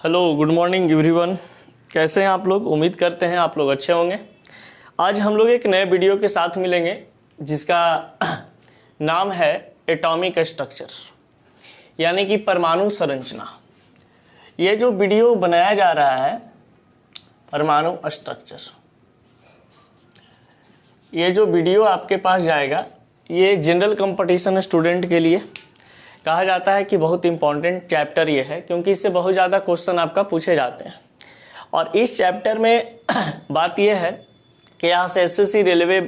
Hello, good morning everyone. कैसे हैं आप लोग? उम्मीद करते हैं आप लोग अच्छे होंगे। आज हम लोग एक नए वीडियो के साथ मिलेंगे जिसका नाम है एटॉमिक स्ट्रक्चर, यानी कि परमाणु संरचना। ये जो वीडियो बनाया जा रहा है परमाणु स्ट्रक्चर, ये जो वीडियो आपके पास जाएगा ये जनरल कंपटीशन स्टूडेंट के लिए कहा जाता है कि बहुत इंपॉर्टेंट चैप्टर ये है, क्योंकि इससे बहुत ज़्यादा क्वेश्चन आपका पूछे जाते हैं। और इस चैप्टर में बात यह है कि यहाँ से एसएससी, रेलवे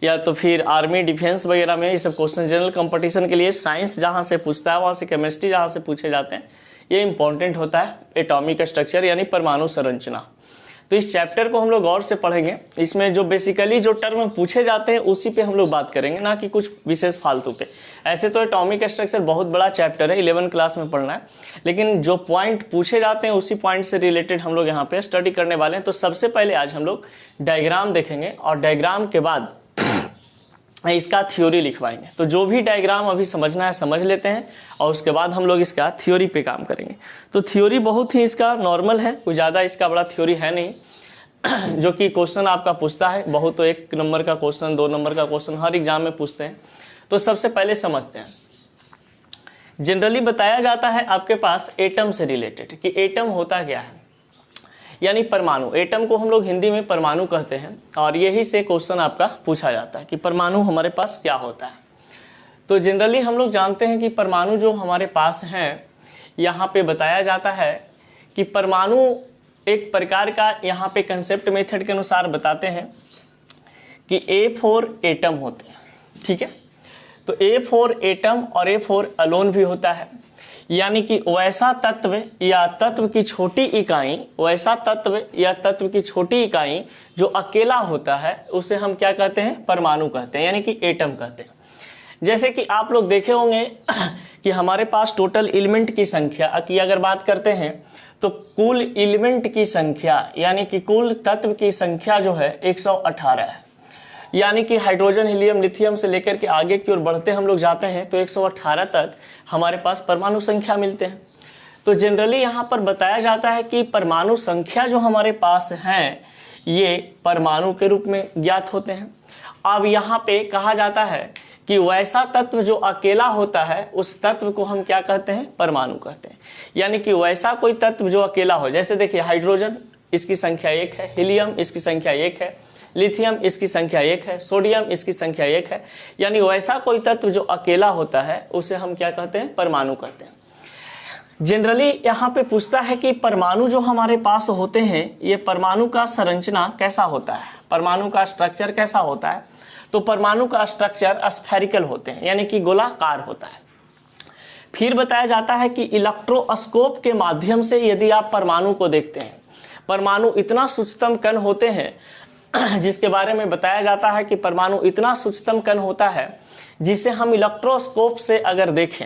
या तो फिर आर्मी, डिफेंस वगैरह में ये सब क्वेश्चन जनरल कंपटीशन के लिए साइंस जहाँ से पूछता है, वहाँ से केमिस्ट्री जहाँ से पूछे जाते हैं, ये इंपॉर्टेंट होता है एटॉमिक स्ट्रक्चर यानी परमाणु संरचना। तो इस चैप्टर को हम लोग गौर से पढ़ेंगे। इसमें जो बेसिकली जो टर्म पूछे जाते हैं उसी पे हम लोग बात करेंगे, ना कि कुछ विशेष फालतू पे। ऐसे तो एटॉमिक स्ट्रक्चर बहुत बड़ा चैप्टर है, 11 क्लास में पढ़ना है, लेकिन जो पॉइंट पूछे जाते हैं उसी पॉइंट से रिलेटेड हम लोग यहाँ पे स्टडी करने वाले हैं। तो सबसे पहले आज हम लोग डायग्राम देखेंगे और डायग्राम के बाद इसका थ्योरी लिखवाएंगे। तो जो भी डायग्राम अभी समझना है समझ लेते हैं और उसके बाद हम लोग इसका थ्योरी पे काम करेंगे। तो थ्योरी बहुत ही इसका नॉर्मल है, कोई ज़्यादा इसका बड़ा थ्योरी है नहीं, जो कि क्वेश्चन आपका पूछता है बहुत, तो 1 नंबर का क्वेश्चन, 2 नंबर का क्वेश्चन हर एग्जाम में पूछते हैं। तो सबसे पहले समझते हैं। जनरली बताया जाता है आपके पास एटम से रिलेटेड कि एटम होता क्या है, यानी परमाणु। एटम को हम लोग हिंदी में परमाणु कहते हैं और यही से क्वेश्चन आपका पूछा जाता है कि परमाणु हमारे पास क्या होता है। तो जनरली हम लोग जानते हैं कि परमाणु जो हमारे पास हैं, यहाँ पे बताया जाता है कि परमाणु एक प्रकार का, यहाँ पे कंसेप्ट मेथड के अनुसार बताते हैं कि A4 एटम होते हैं, ठीक है। तो A4 एटम और A4 अलोन भी होता है, यानी कि वैसा तत्व या तत्व की छोटी इकाई, वैसा तत्व या तत्व की छोटी इकाई जो अकेला होता है उसे हम क्या कहते हैं? परमाणु कहते हैं, यानी कि एटम कहते हैं। जैसे कि आप लोग देखे होंगे कि हमारे पास टोटल एलिमेंट की संख्या की अगर बात करते हैं तो कुल एलिमेंट की संख्या यानी कि कुल तत्व की संख्या जो है 118 है। यानी कि हाइड्रोजन, हीलियम, लिथियम से लेकर के आगे की ओर बढ़ते हम लोग जाते हैं तो 118 तक हमारे पास परमाणु संख्या मिलते हैं। तो जनरली यहाँ पर बताया जाता है कि परमाणु संख्या जो हमारे पास हैं ये परमाणु के रूप में ज्ञात होते हैं। अब यहाँ पे कहा जाता है कि वैसा तत्व जो अकेला होता है उस तत्व को हम क्या कहते हैं? परमाणु कहते हैं। यानी कि वैसा कोई तत्व जो अकेला हो, जैसे देखिए हाइड्रोजन, इसकी संख्या 1 है, हीलियम इसकी संख्या 1 है, लिथियम इसकी संख्या 1 है, सोडियम इसकी संख्या 1 है। यानी वैसा कोई तत्व जो अकेला होता है उसे हम क्या कहते हैं? परमाणु कहते हैं। जनरली यहाँ पे पूछता है कि परमाणु जो हमारे पास होते हैं ये परमाणु का संरचना कैसा होता है, परमाणु का स्ट्रक्चर कैसा होता है? तो परमाणु का स्ट्रक्चर स्फेरिकल होते हैं, यानी कि गोलाकार होता है। फिर बताया जाता है कि इलेक्ट्रोस्कोप के माध्यम से यदि आप परमाणु को देखते हैं, परमाणु इतना सूक्ष्म कण होते हैं जिसके बारे में बताया जाता है कि परमाणु इतना सूक्ष्म कण होता है जिसे हम इलेक्ट्रोस्कोप से अगर देखें,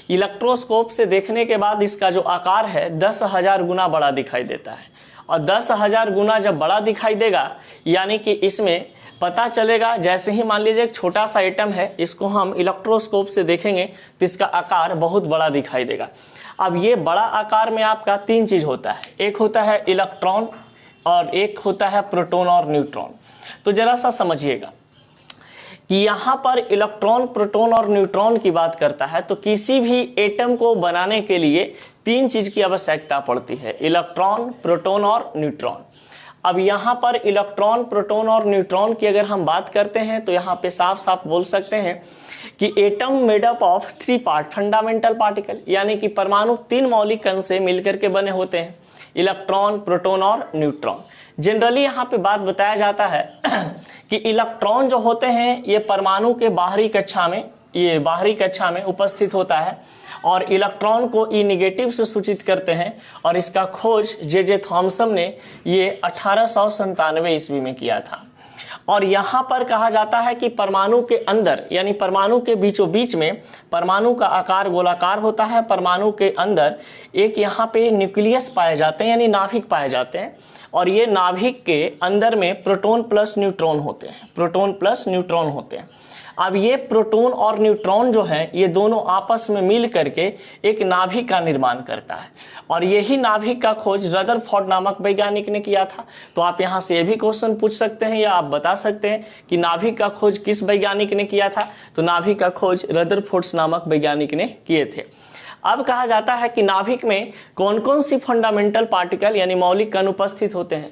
इलेक्ट्रोस्कोप से देखने के बाद इसका जो आकार है 10,000 गुना बड़ा दिखाई देता है। और 10,000 गुना जब बड़ा दिखाई देगा यानी कि इसमें पता चलेगा, जैसे ही मान लीजिए एक छोटा सा एटम है, इसको हम इलेक्ट्रोस्कोप से देखेंगे तो इसका आकार बहुत बड़ा दिखाई देगा। अब ये बड़ा आकार में आपका 3 चीज होता है, एक होता है इलेक्ट्रॉन और एक होता है प्रोटॉन और न्यूट्रॉन। तो जरा सा समझिएगा कि यहाँ पर इलेक्ट्रॉन, प्रोटॉन और न्यूट्रॉन की बात करता है तो किसी भी एटम को बनाने के लिए 3 चीज की आवश्यकता पड़ती है, इलेक्ट्रॉन, प्रोटॉन और न्यूट्रॉन। अब यहाँ पर इलेक्ट्रॉन, प्रोटॉन और न्यूट्रॉन की अगर हम बात करते हैं तो यहाँ पे साफ साफ बोल सकते हैं कि atom made up of 3 part fundamental particle, यानी कि परमाणु 3 मौलिक कण से मिलकर के बने होते हैं, इलेक्ट्रॉन, प्रोटॉन और न्यूट्रॉन। जनरली यहाँ पे बात बताया जाता है कि इलेक्ट्रॉन जो होते हैं ये परमाणु के बाहरी कक्षा में उपस्थित होता है और इलेक्ट्रॉन को ई नेगेटिव से सूचित करते हैं। और इसका खोज जे थॉमसन ने ये 1897 ईस्वी में किया था। और यहाँ पर कहा जाता है कि परमाणु के अंदर यानी परमाणु के बीचों बीच में परमाणु का आकार गोलाकार होता है। परमाणु के अंदर एक यहाँ पे न्यूक्लियस पाए जाते हैं, यानी नाभिक पाए जाते हैं। और ये नाभिक के अंदर में प्रोटॉन प्लस न्यूट्रॉन होते हैं, प्रोटॉन प्लस न्यूट्रॉन होते हैं। अब ये प्रोटॉन और न्यूट्रॉन जो है ये दोनों आपस में मिल करके एक नाभिक का निर्माण करता है, और यही नाभिक का खोज रदरफोर्ड नामक वैज्ञानिक ने किया था। तो आप यहाँ से ये भी क्वेश्चन पूछ सकते हैं या आप बता सकते हैं कि नाभिक का खोज किस वैज्ञानिक ने किया था। तो नाभिक का खोज रदरफोर्ड नामक वैज्ञानिक ने किए थे। अब कहा जाता है कि नाभिक में कौन कौन सी फंडामेंटल पार्टिकल यानी मौलिक कण उपस्थित होते हैं।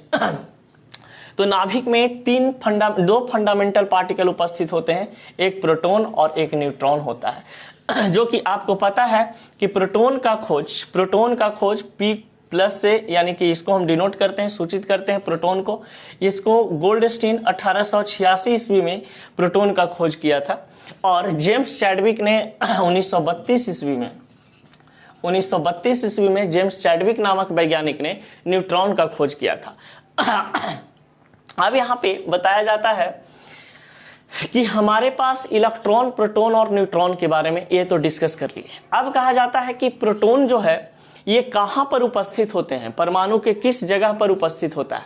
तो नाभिक में दो फंडामेंटल पार्टिकल उपस्थित होते हैं, एक प्रोटॉन और एक न्यूट्रॉन होता है। जो कि आपको पता है कि प्रोटॉन का खोज P प्लस से, यानी कि इसको हम डिनोट करते हैं, सूचित करते हैं प्रोटॉन को। इसको गोल्डस्टीन 1886 ईस्वी में प्रोटॉन का खोज किया था, और जेम्स चैडविक ने 1932 ईस्वी में जेम्स चैडविक नामक वैज्ञानिक ने न्यूट्रॉन का खोज किया था। अब यहाँ पे बताया जाता है कि हमारे पास इलेक्ट्रॉन, प्रोटॉन और न्यूट्रॉन के बारे में ये तो डिस्कस कर लिए। अब कहा जाता है कि प्रोटॉन जो है ये कहाँ पर उपस्थित होते हैं, परमाणु के किस जगह पर उपस्थित होता है।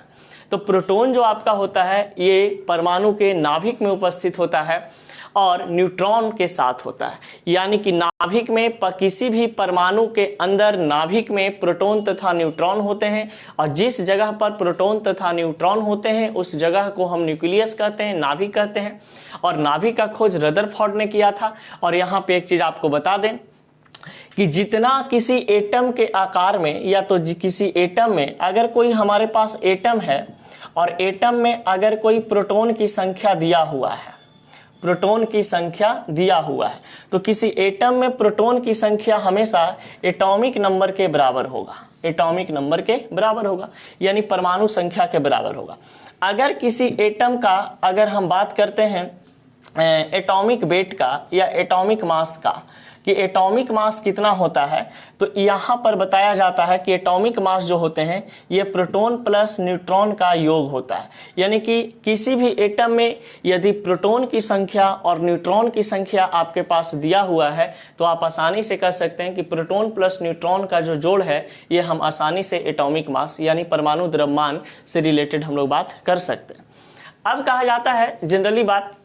तो प्रोटॉन जो आपका होता है ये परमाणु के नाभिक में उपस्थित होता है और न्यूट्रॉन के साथ होता है, यानी कि नाभिक में किसी भी परमाणु के अंदर नाभिक में प्रोटॉन तथा न्यूट्रॉन होते हैं, और जिस जगह पर प्रोटॉन तथा न्यूट्रॉन होते हैं उस जगह को हम न्यूक्लियस कहते हैं, नाभिक कहते हैं। और नाभिक का खोज रदरफोर्ड ने किया था। और यहाँ पे एक चीज आपको बता दें कि जितना किसी एटम के आकार में, या तो किसी एटम में अगर कोई हमारे पास एटम है और एटम में अगर कोई प्रोटॉन की संख्या दिया हुआ है, तो किसी एटम में प्रोटॉन की संख्या हमेशा एटॉमिक नंबर के बराबर होगा, यानी परमाणु संख्या के बराबर होगा। अगर किसी एटम का अगर हम बात करते हैं एटॉमिक वेट का या एटॉमिक मास का, कि एटॉमिक मास कितना होता है, तो यहाँ पर बताया जाता है कि एटॉमिक मास जो होते हैं ये प्रोटॉन प्लस न्यूट्रॉन का योग होता है। यानी कि किसी भी एटम में यदि प्रोटॉन की संख्या और न्यूट्रॉन की संख्या आपके पास दिया हुआ है तो आप आसानी से कह सकते हैं कि प्रोटॉन प्लस न्यूट्रॉन का जो जोड़ है ये हम आसानी से एटॉमिक मास यानी परमाणु द्रव्यमान से रिलेटेड हम लोग बात कर सकते हैं। अब कहा जाता है जनरली बात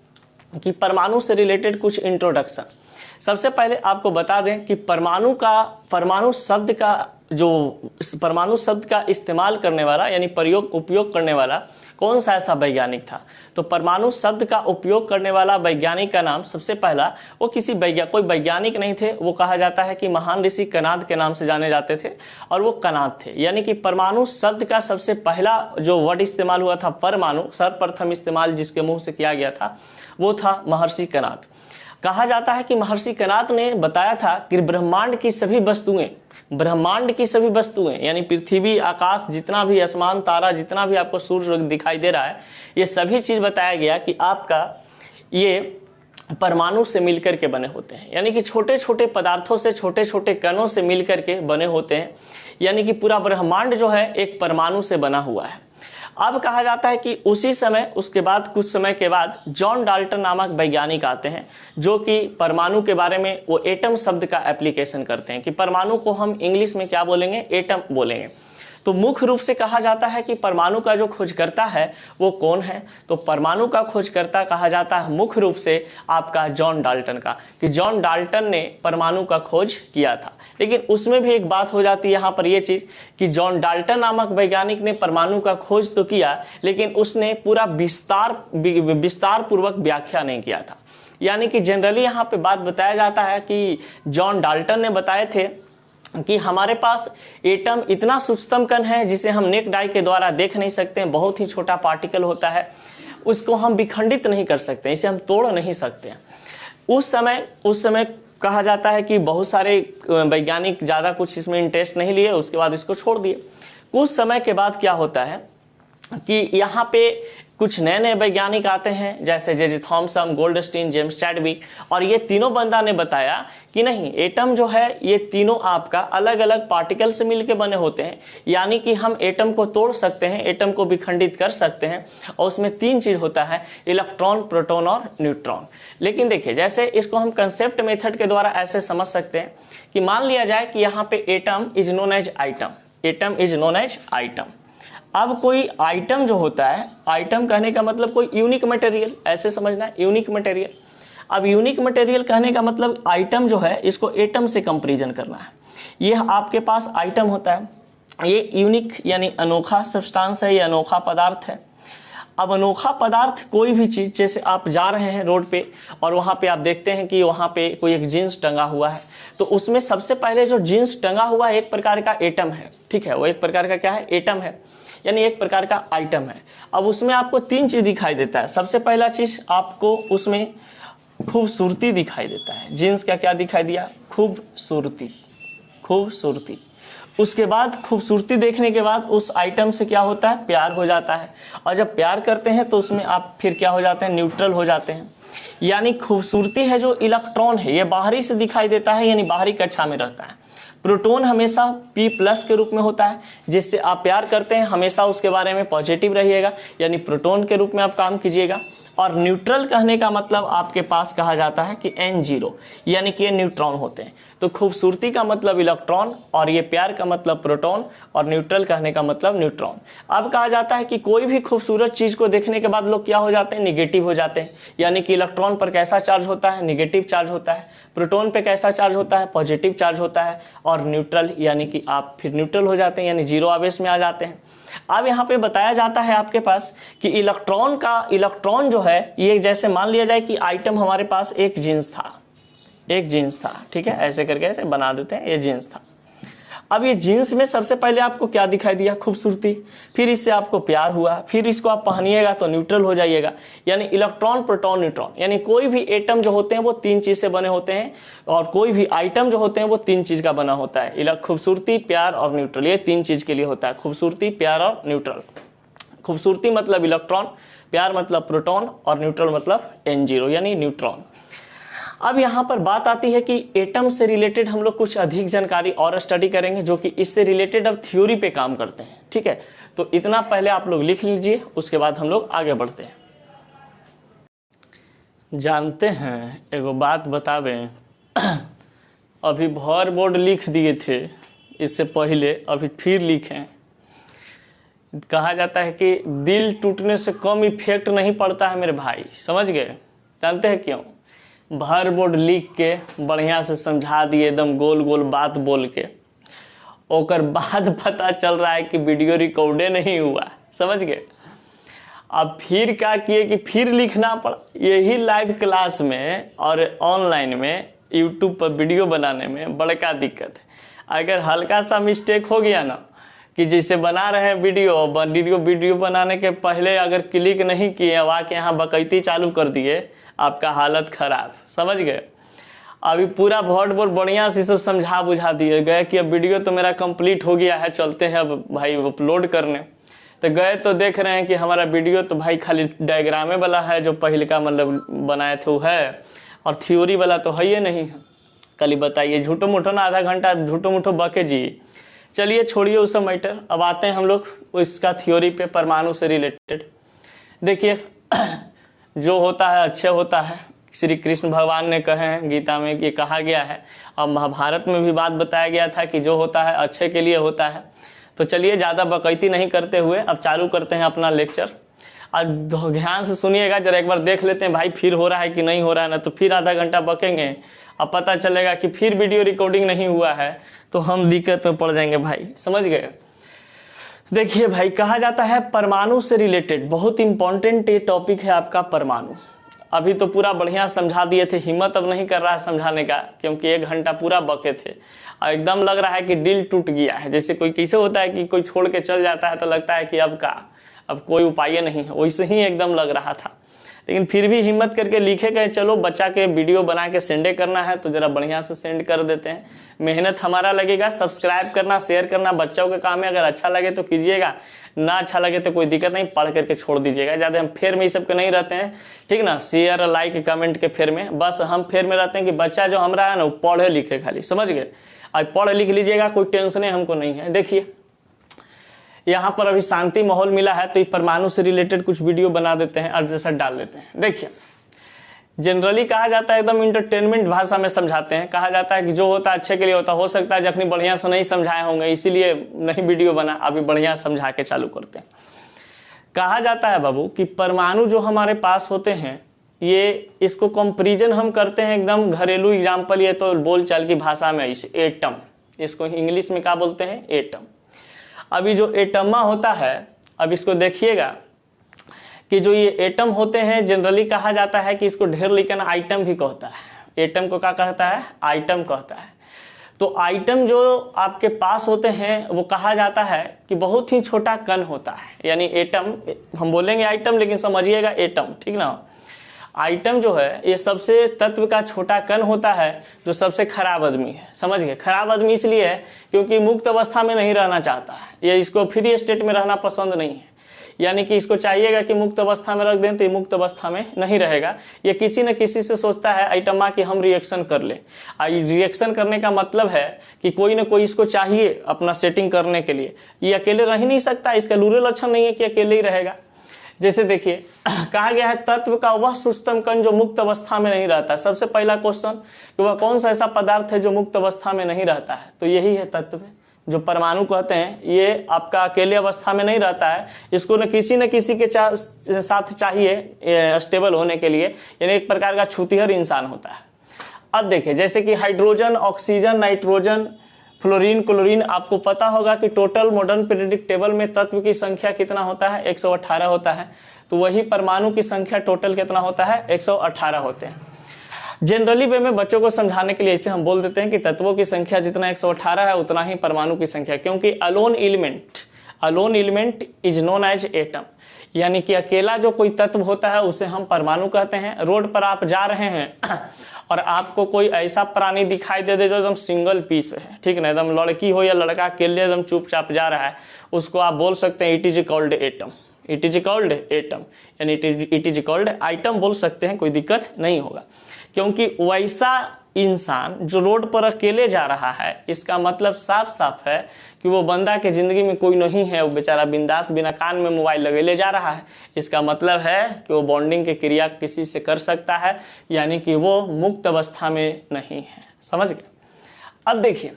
कि परमाणु से रिलेटेड कुछ इंट्रोडक्शन। सबसे पहले आपको बता दें कि परमाणु शब्द का इस्तेमाल करने वाला यानी उपयोग करने वाला कौन सा ऐसा वैज्ञानिक था। तो परमाणु शब्द का उपयोग करने वाला वैज्ञानिक का नाम सबसे पहला, वो कोई वैज्ञानिक नहीं थे, वो कहा जाता है कि महान ऋषि कनाद के नाम से जाने जाते थे, और वो कनाद थे। यानी कि परमाणु शब्द का सबसे पहला जो वर्ड इस्तेमाल हुआ था परमाणु, सर्वप्रथम इस्तेमाल जिसके मुंह से किया गया था वो था महर्षि कनाद। कहा जाता है कि महर्षि कनाद ने बताया था कि ब्रह्मांड की सभी वस्तुएं यानी पृथ्वी, आकाश, जितना भी आसमान, तारा, जितना भी आपको सूर्य दिखाई दे रहा है, ये सभी चीज बताया गया कि आपका ये परमाणु से मिलकर के बने होते हैं। यानी कि छोटे छोटे पदार्थों से, छोटे छोटे कणों से मिलकर के बने होते हैं। यानी कि पूरा ब्रह्मांड जो है एक परमाणु से बना हुआ है। अब कहा जाता है कि उसके बाद कुछ समय के बाद जॉन डाल्टन नामक वैज्ञानिक आते हैं, जो कि परमाणु के बारे में वो एटम शब्द का एप्लीकेशन करते हैं कि परमाणु को हम इंग्लिश में क्या बोलेंगे, एटम बोलेंगे। तो मुख्य रूप से कहा जाता है कि परमाणु का जो खोजकर्ता है वो कौन है। तो परमाणु का खोजकर्ता कहा जाता है मुख्य रूप से आपका जॉन डाल्टन का, कि जॉन डाल्टन ने परमाणु का खोज किया था। लेकिन उसमें भी एक बात हो जाती है यहाँ पर ये चीज कि जॉन डाल्टन नामक वैज्ञानिक ने परमाणु का खोज तो किया, लेकिन उसने पूरा विस्तार पूर्वक व्याख्या नहीं किया था। यानी कि जनरली यहाँ पे बात बताया जाता है कि जॉन डाल्टन ने बताए थे कि हमारे पास एटम इतना सूक्ष्म कण है जिसे हम नेक्ड आई के द्वारा देख नहीं सकते हैं, बहुत ही छोटा पार्टिकल होता है, उसको हम विखंडित नहीं कर सकते, इसे हम तोड़ नहीं सकते हैं। उस समय कहा जाता है कि बहुत सारे वैज्ञानिक ज़्यादा कुछ इसमें इंटरेस्ट नहीं लिए, उसके बाद इसको छोड़ दिए। कुछ समय के बाद क्या होता है कि यहाँ पे कुछ नए नए वैज्ञानिक आते हैं, जैसे J Thomson, Goldstein, James Chadwick, और ये तीनों बंदा ने बताया कि नहीं, एटम जो है ये तीनों आपका अलग अलग पार्टिकल से मिलके बने होते हैं। यानी कि हम एटम को तोड़ सकते हैं, एटम को विखंडित कर सकते हैं, और उसमें तीन चीज होता है, इलेक्ट्रॉन, प्रोटॉन और न्यूट्रॉन। लेकिन देखिए, जैसे इसको हम कंसेप्ट मेथड के द्वारा ऐसे समझ सकते हैं कि मान लिया जाए कि यहाँ पे atom is known as item. अब कोई आइटम जो होता है, आइटम कहने का मतलब कोई यूनिक मटेरियल, ऐसे समझना है, यूनिक मटेरियल। अब यूनिक मटेरियल कहने का मतलब आइटम जो है इसको एटम से कंपैरिजन करना है। ये आपके पास आइटम होता है, ये यूनिक यानी अनोखा सब्सटेंस है, ये अनोखा पदार्थ है। अब अनोखा पदार्थ कोई भी चीज़, जैसे आप जा रहे हैं रोड पे और वहाँ पे आप देखते हैं कि वहाँ पे कोई एक जीन्स टंगा हुआ है, तो उसमें सबसे पहले जो जीन्स टंगा हुआ है एक प्रकार का एटम है, ठीक है, वो एक प्रकार का क्या है, एटम है, यानी एक प्रकार का आइटम है। अब उसमें आपको तीन चीज़ दिखाई देता है। सबसे पहला चीज़ आपको उसमें खूबसूरती दिखाई देता है। जीन्स का क्या दिखाई दिया, खूबसूरती, खूबसूरती। उसके बाद खूबसूरती देखने के बाद उस आइटम से क्या होता है, प्यार हो जाता है, और जब प्यार करते हैं तो उसमें आप फिर क्या हो जाते हैं, न्यूट्रल हो जाते हैं। यानी खूबसूरती है जो इलेक्ट्रॉन है, ये बाहरी से दिखाई देता है, यानी बाहरी कक्षा में रहता है। प्रोटॉन हमेशा P+ के रूप में होता है, जिससे आप प्यार करते हैं, हमेशा उसके बारे में पॉजिटिव रहिएगा, यानी प्रोटॉन के रूप में आप काम कीजिएगा। और न्यूट्रल कहने का मतलब आपके पास कहा जाता है कि N0, यानी कि ये न्यूट्रॉन होते हैं। तो खूबसूरती का मतलब इलेक्ट्रॉन, और ये प्यार का मतलब प्रोटॉन, और न्यूट्रल कहने का मतलब न्यूट्रॉन। अब कहा जाता है कि कोई भी खूबसूरत चीज़ को देखने के बाद लोग क्या हो जाते हैं, निगेटिव हो जाते हैं। यानी कि इलेक्ट्रॉन पर कैसा चार्ज होता है, निगेटिव चार्ज होता है, प्रोटॉन पे कैसा चार्ज होता है, पॉजिटिव चार्ज होता है, और न्यूट्रल यानी कि आप फिर न्यूट्रल हो जाते हैं, यानी जीरो आवेश में आ जाते हैं। अब यहाँ पे बताया जाता है आपके पास कि इलेक्ट्रॉन जो है, ये जैसे मान लिया जाए कि आइटम हमारे पास एक जीन्स था, ठीक है, ऐसे करके ऐसे बना देते हैं, ये जीन्स था। अब ये जीन्स में सबसे पहले आपको क्या दिखाई दिया, खूबसूरती, फिर इससे आपको प्यार हुआ, फिर इसको आप पहनिएगा तो न्यूट्रल हो जाइएगा, यानी इलेक्ट्रॉन, प्रोटॉन, न्यूट्रॉन। यानी कोई भी एटम जो होते हैं वो तीन चीज से बने होते हैं, और कोई भी आइटम जो होते हैं वो तीन चीज का बना होता है, खूबसूरती, प्यार और न्यूट्रल। ये तीन चीज के लिए होता है, खूबसूरती, प्यार और न्यूट्रल। खूबसूरती मतलब इलेक्ट्रॉन, प्यार मतलब प्रोटॉन, और न्यूट्रल मतलब N0 यानी न्यूट्रॉन। अब यहाँ पर बात आती है कि एटम से रिलेटेड हम लोग कुछ अधिक जानकारी और स्टडी करेंगे, जो कि इससे रिलेटेड अब थ्योरी पे काम करते हैं, ठीक है। तो इतना पहले आप लोग लिख लीजिए, उसके बाद हम लोग आगे बढ़ते हैं। जानते हैं, एगो बात बतावें, अभी भर बोर्ड लिख दिए थे इससे पहले, अभी फिर लिखें। कहा जाता है कि दिल टूटने से कम इफेक्ट नहीं पड़ता है मेरे भाई, समझ गए। जानते हैं क्यों, भर बोर्ड लिख के बढ़िया से समझा दिए, एकदम गोल गोल बात बोल के, ओकर बाद पता चल रहा है कि वीडियो रिकॉर्डे नहीं हुआ, समझ गए। अब फिर क्या किए कि फिर लिखना पड़ा। यही लाइव क्लास में और ऑनलाइन में यूट्यूब पर वीडियो बनाने में बड़का दिक्कत है। अगर हल्का सा मिस्टेक हो गया ना, कि जैसे बना रहे हैं वीडियो बनाने के पहले अगर क्लिक नहीं किए, अब आके यहाँ बकैती चालू कर दिए, आपका हालत खराब, समझ गए। अभी पूरा भोट बोल बढ़िया से सब समझा बुझा दिए गए कि अब वीडियो तो मेरा कंप्लीट हो गया है, चलते हैं अब भाई अपलोड करने। तो गए तो देख रहे हैं कि हमारा वीडियो तो भाई खाली डायग्रामे वाला है, जो पहले का मतलब बनाए थे वो है, और थ्योरी वाला तो है ही नहीं है। कल बताइए, झूठो मूठो ना, आधा घंटा झूठो मूठो बके जी। चलिए छोड़िए उस सब मैटर, अब आते हैं हम लोग इसका थ्योरी पे, परमाणु से रिलेटेड। देखिए जो होता है अच्छे होता है, श्री कृष्ण भगवान ने कहे हैं गीता में, ये कहा गया है, और महाभारत में भी बात बताया गया था कि जो होता है अच्छे के लिए होता है। तो चलिए ज़्यादा बकैती नहीं करते हुए अब चालू करते हैं अपना लेक्चर। और ध्यान से सुनिएगा जरा, एक बार देख लेते हैं भाई फिर हो रहा है कि नहीं हो रहा है, ना तो फिर आधा घंटा बकेंगे, अब पता चलेगा कि फिर वीडियो रिकॉर्डिंग नहीं हुआ है तो हम दिक्कत में पड़ जाएंगे भाई, समझ गए। देखिए भाई, कहा जाता है परमाणु से रिलेटेड बहुत इंपॉर्टेंट ये टॉपिक है आपका परमाणु। अभी तो पूरा बढ़िया समझा दिए थे, हिम्मत अब नहीं कर रहा है समझाने का, क्योंकि 1 घंटा पूरा बके थे और एकदम लग रहा है कि दिल टूट गया है। जैसे कोई कैसे होता है कि कोई छोड़ के चल जाता है तो लगता है कि अब कोई उपाय नहीं है, वैसे ही एकदम लग रहा था। लेकिन फिर भी हिम्मत करके लिखे गए, चलो बच्चा के वीडियो बना के सेंडे करना है तो जरा बढ़िया से सेंड कर देते हैं। मेहनत हमारा लगेगा, सब्सक्राइब करना, शेयर करना बच्चों के काम है। अगर अच्छा लगे तो कीजिएगा, ना अच्छा लगे तो कोई दिक्कत नहीं, पढ़ करके छोड़ दीजिएगा। ज़्यादा हम फेर में ये सब के नहीं रहते हैं, ठीक ना, शेयर लाइक कमेंट के फेर में। बस हम फेर में रहते हैं कि बच्चा जो हमारा है ना वो पढ़े लिखे खाली, समझ गए। अब पढ़ लिख लीजिएगा, कोई टेंशन हमको नहीं है। देखिए यहाँ पर अभी शांति माहौल मिला है तो ये परमाणु से रिलेटेड कुछ वीडियो बना देते हैं और जैसा डाल देते हैं। देखिए जनरली कहा जाता है, एकदम इंटरटेनमेंट भाषा में समझाते हैं। कहा जाता है कि जो होता है अच्छे के लिए होता, हो सकता है जखनी बढ़िया से नहीं समझाए होंगे इसीलिए नहीं वीडियो बना, अभी बढ़िया समझा के चालू करते हैं। कहा जाता है बाबू कि परमाणु जो हमारे पास होते हैं ये इसको कंपैरिजन हम करते हैं एकदम घरेलू एग्जाम्पल, ये तो बोलचाल की भाषा में ऐसे एटम, इसको इंग्लिश में क्या बोलते हैं, एटम। अभी जो एटमा होता है, अब इसको देखिएगा कि जो ये एटम होते हैं जनरली कहा जाता है कि इसको ढेर लिखन आइटम भी कहता है। एटम को क्या कहता है, आइटम कहता है। तो आइटम जो आपके पास होते हैं वो कहा जाता है कि बहुत ही छोटा कण होता है, यानी एटम, हम बोलेंगे आइटम लेकिन समझिएगा एटम, ठीक ना। आइटम जो है ये सबसे तत्व का छोटा कण होता है जो सबसे खराब आदमी है, समझ गए। खराब आदमी इसलिए है क्योंकि मुक्त अवस्था में नहीं रहना चाहता है, या इसको फ्री स्टेट में रहना पसंद नहीं है, यानी कि इसको चाहिएगा कि मुक्त अवस्था में रख दें तो ये मुक्त अवस्था में नहीं रहेगा। ये किसी न किसी से सोचता है आइटमा कि हम रिएक्शन कर ले। रिएक्शन करने का मतलब है कि कोई ना कोई इसको चाहिए अपना सेटिंग करने के लिए। ये अकेले रह ही नहीं सकता, इसका लूरे लक्षण नहीं है कि अकेले ही रहेगा। जैसे देखिए कहा गया है तत्व का वह सूक्ष्म कण जो मुक्त अवस्था में नहीं रहता। सबसे पहला क्वेश्चन कि वह कौन सा ऐसा पदार्थ है जो मुक्त अवस्था में नहीं रहता है, तो यही है तत्व, जो परमाणु कहते हैं। ये आपका अकेले अवस्था में नहीं रहता है, इसको न किसी के साथ चाहिए स्टेबल होने के लिए, यानी एक प्रकार का छूतिहर इंसान होता है। अब देखिए जैसे कि hydrogen, oxygen, nitrogen, fluorine, chlorine, आपको पता होगा कि टोटल मॉडर्न पीरियोडिक टेबल में तत्व की संख्या कितना होता है, 118 होता है। तो वही परमाणु की संख्या टोटल कितना होता है, 118 होते हैं। जनरली वे में बच्चों को समझाने के लिए ऐसे हम बोल देते हैं कि तत्वों की संख्या जितना 118 है उतना ही परमाणु की संख्या, क्योंकि alone element is known as atom, यानी कि अकेला जो कोई तत्व होता है उसे हम परमाणु कहते हैं। रोड पर आप जा रहे हैं और आपको कोई ऐसा प्राणी दिखाई दे जो एकदम सिंगल पीस है, ठीक ना, एकदम लड़की हो या लड़का अकेले एकदम चुपचाप जा रहा है, उसको आप बोल सकते हैं it is called atom, it is called atom, यानी इट इज कॉल्ड आइटम बोल सकते हैं, कोई दिक्कत नहीं होगा। क्योंकि वैसा इंसान जो रोड पर अकेले जा रहा है, इसका मतलब साफ साफ है कि वो बंदा के जिंदगी में कोई नहीं है, वो बेचारा बिंदास बिना कान में मोबाइल लगे ले जा रहा है। इसका मतलब है कि वो बॉन्डिंग की क्रिया किसी से कर सकता है, यानी कि वो मुक्त अवस्था में नहीं है, समझ गए। अब देखिए,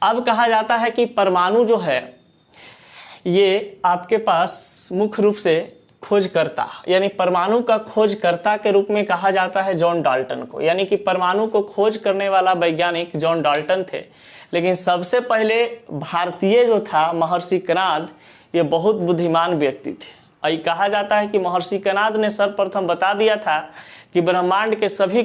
अब कहा जाता है कि परमाणु जो है ये आपके पास मुख्य रूप से खोजकर्ता, यानी परमाणु का खोजकर्ता के रूप में कहा जाता है जॉन डाल्टन को, यानी कि परमाणु को खोज करने वाला वैज्ञानिक जॉन डाल्टन थे। लेकिन सबसे पहले भारतीय जो था महर्षि कणाद, ये बहुत बुद्धिमान व्यक्ति थे। और कहा जाता है कि महर्षि कणाद ने सर्वप्रथम बता दिया था कि ब्रह्मांड के सभी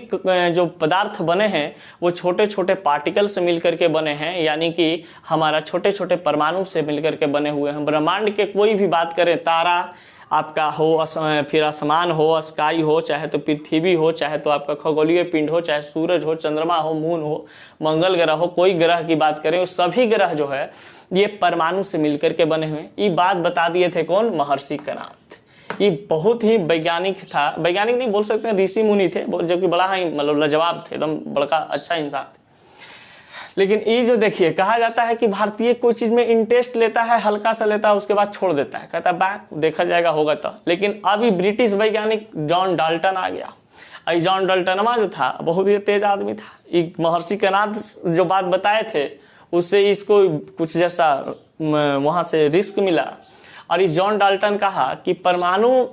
जो पदार्थ बने हैं वो छोटे छोटे पार्टिकल से मिलकर के बने हैं, यानी कि हमारा छोटे छोटे परमाणु से मिलकर के बने हुए हैं। ब्रह्मांड के कोई भी बात करें, तारा आपका हो, फिर आसमान हो, स्काई हो, चाहे तो पृथ्वी हो, चाहे तो आपका खगोलीय पिंड हो, चाहे सूरज हो, चंद्रमा हो, मून हो, मंगल ग्रह हो, कोई ग्रह की बात करें, सभी ग्रह जो है ये परमाणु से मिलकर के बने हुए। ये बात बता दिए थे कौन, महर्षि कणाद। ये बहुत ही वैज्ञानिक था, वैज्ञानिक नहीं बोल सकते, ऋषि मुनि थे, जबकि बड़ा ही मतलब लाजवाब थे, एकदम बड़का अच्छा इंसान थे। लेकिन ये जो देखिए कहा जाता है कि भारतीय कोई चीज में इंटरेस्ट लेता है, हल्का सा लेता है, उसके बाद छोड़ देता है, कहता है बैक देखा जाएगा होगा तो। लेकिन अभी ब्रिटिश वैज्ञानिक जॉन डाल्टन आ गया। जॉन डाल्टनमा जो था बहुत ही तेज आदमी था। एक महर्षि कणाद जो बात बताए थे उससे इसको कुछ जैसा वहां से रिस्क मिला, और ये जॉन डाल्टन कहा कि परमाणु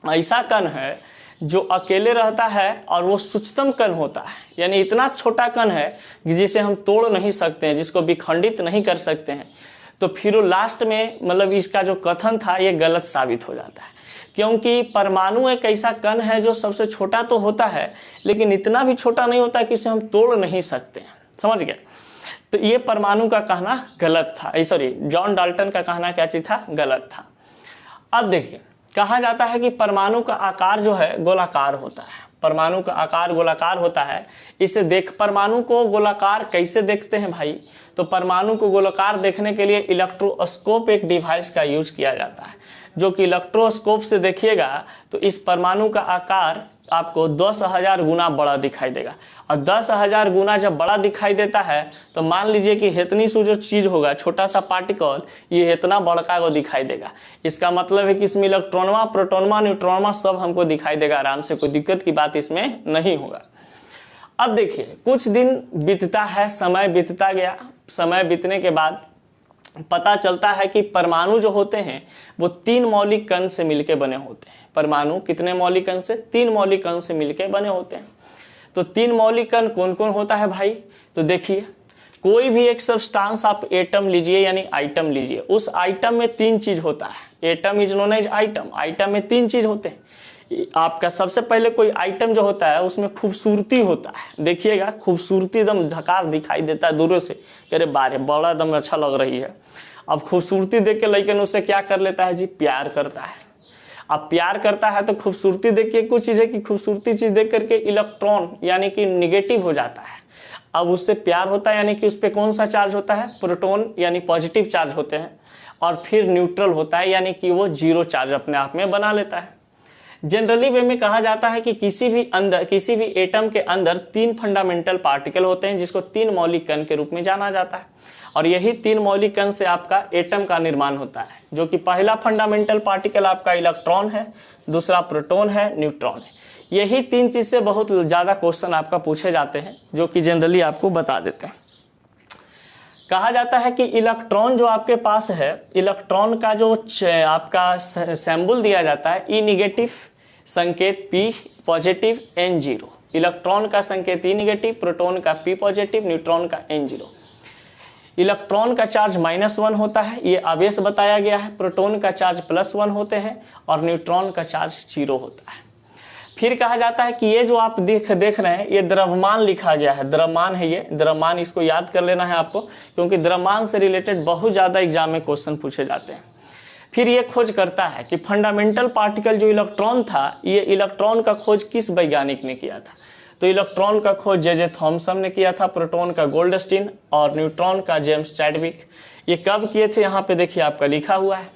ऐसा कण है जो अकेले रहता है और वो सूक्ष्म कण होता है, यानी इतना छोटा कण है कि जिसे हम तोड़ नहीं सकते हैं, जिसको विखंडित नहीं कर सकते हैं। तो फिर वो लास्ट में मतलब इसका जो कथन था ये गलत साबित हो जाता है, क्योंकि परमाणु एक ऐसा कण है जो सबसे छोटा तो होता है लेकिन इतना भी छोटा नहीं होता कि उसे हम तोड़ नहीं सकते हैं, समझ गए। तो ये परमाणु का कहना गलत था, सॉरी जॉन डाल्टन का कहना क्या चीज था, गलत था। अब देखिए कहा जाता है कि परमाणु का आकार जो है गोलाकार होता है, परमाणु का आकार गोलाकार होता है। इसे देख परमाणु को गोलाकार कैसे देखते हैं भाई, तो परमाणु को गोलाकार देखने के लिए इलेक्ट्रोस्कोप एक डिवाइस का यूज किया जाता है, जो कि इलेक्ट्रोस्कोप से देखिएगा तो इस परमाणु का आकार आपको 10,000 गुना बड़ा दिखाई देगा। और 10,000 गुना जब बड़ा दिखाई देता है तो मान लीजिए कि इतनी सी जो चीज होगा, छोटा सा पार्टिकल, ये इतना बड़का को दिखाई देगा। इसका मतलब है कि इसमें इलेक्ट्रॉनमा, प्रोटोनमा, न्यूट्रॉनमा सब हमको दिखाई देगा आराम से, कोई दिक्कत की बात इसमें नहीं होगा। अब देखिए कुछ दिन बीतता है, समय बीतता गया। समय बीतने के बाद पता चलता है कि परमाणु जो होते हैं वो 3 मौलिक कण से मिलकर बने होते हैं। परमाणु कितने मौलिक कण से? 3 मौलिक कण से मिलकर बने होते हैं। तो 3 मौलिक कण कौन कौन होता है भाई? तो देखिए, कोई भी एक सब्सटेंस आप एटम लीजिए यानी आइटम लीजिए, उस आइटम में 3 चीज होता है। Atom is known as item. Item में 3 चीज होते हैं। आपका सबसे पहले कोई आइटम जो होता है उसमें खूबसूरती होता है। देखिएगा, खूबसूरती एकदम झकास दिखाई देता है दूर से, अरे बारे बड़ा एकदम अच्छा लग रही है। अब खूबसूरती देख के लड़के उससे क्या कर लेता है जी? प्यार करता है। अब प्यार करता है तो खूबसूरती देख के कुछ चीज है कि खूबसूरती चीज देख करके इलेक्ट्रॉन यानी कि निगेटिव हो जाता है। अब उससे प्यार होता है यानी कि उस पर कौन सा चार्ज होता है? प्रोटॉन यानी पॉजिटिव चार्ज होते हैं। और फिर न्यूट्रल होता है यानी कि वो 0 चार्ज अपने आप में बना लेता है। जनरली वे में कहा जाता है कि किसी भी एटम के अंदर 3 फंडामेंटल पार्टिकल होते हैं जिसको 3 मौलिक कण के रूप में जाना जाता है। और यही 3 मौलिक कण से आपका एटम का निर्माण होता है, जो कि पहला फंडामेंटल पार्टिकल आपका इलेक्ट्रॉन है, दूसरा प्रोटॉन है, न्यूट्रॉन है। यही 3 चीज से बहुत ज्यादा क्वेश्चन आपका पूछे जाते हैं, जो कि जनरली आपको बता देते हैं। कहा जाता है कि इलेक्ट्रॉन जो आपके पास है, इलेक्ट्रॉन का जो आपका सिंबल दिया जाता है ई नेगेटिव, संकेत P पॉजिटिव, N0। इलेक्ट्रॉन का संकेत ई नेगेटिव, प्रोटॉन का P पॉजिटिव, न्यूट्रॉन का N0। इलेक्ट्रॉन का चार्ज -1 होता है, ये आवेश बताया गया है। प्रोटॉन का चार्ज +1 होते हैं और न्यूट्रॉन का चार्ज 0 होता है। फिर कहा जाता है कि ये जो आप देख रहे हैं, ये द्रव्यमान लिखा गया है। द्रव्यमान है ये, द्रव्यमान, इसको याद कर लेना है आपको, क्योंकि द्रव्यमान से रिलेटेड बहुत ज्यादा एग्जाम में क्वेश्चन पूछे जाते हैं। फिर ये खोज करता है कि फंडामेंटल पार्टिकल जो इलेक्ट्रॉन था, ये इलेक्ट्रॉन का खोज किस वैज्ञानिक ने किया था? तो इलेक्ट्रॉन का खोज जे थॉमसन ने किया था, प्रोटॉन का गोल्डस्टीन और न्यूट्रॉन का जेम्स चैडविक। ये कब किए थे? यहाँ पे देखिए आपका लिखा हुआ है।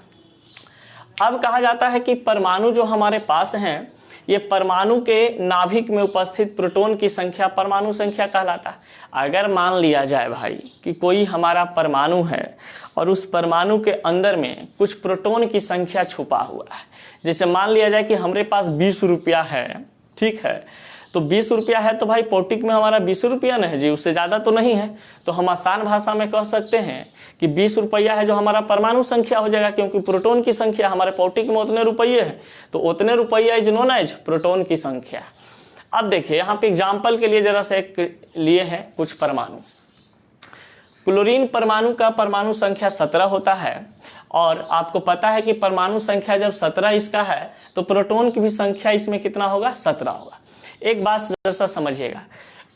अब कहा जाता है कि परमाणु जो हमारे पास हैं, ये परमाणु के नाभिक में उपस्थित प्रोटॉन की संख्या परमाणु संख्या कहलाता है। अगर मान लिया जाए भाई कि कोई हमारा परमाणु है और उस परमाणु के अंदर में कुछ प्रोटॉन की संख्या छुपा हुआ है, जैसे मान लिया जाए कि हमारे पास 20 रुपया है, ठीक है, तो 20 रुपया है तो भाई पौटिक में हमारा 20 रुपया नहीं है जी, उससे ज़्यादा तो नहीं है। तो हम आसान भाषा में कह सकते हैं कि 20 रुपया है जो हमारा परमाणु संख्या हो जाएगा, क्योंकि प्रोटॉन की संख्या हमारे पौटिक में उतने रुपये है, तो उतने रुपया इज नोन एज प्रोटॉन की संख्या। अब देखिए यहाँ पे एग्जाम्पल के लिए जरा से एक लिए हैं कुछ परमाणु। क्लोरीन परमाणु का परमाणु संख्या 17 होता है, और आपको पता है कि परमाणु संख्या जब 17 इसका है तो प्रोटॉन की भी संख्या इसमें कितना होगा? 17 होगा। एक बात जैसा समझिएगा,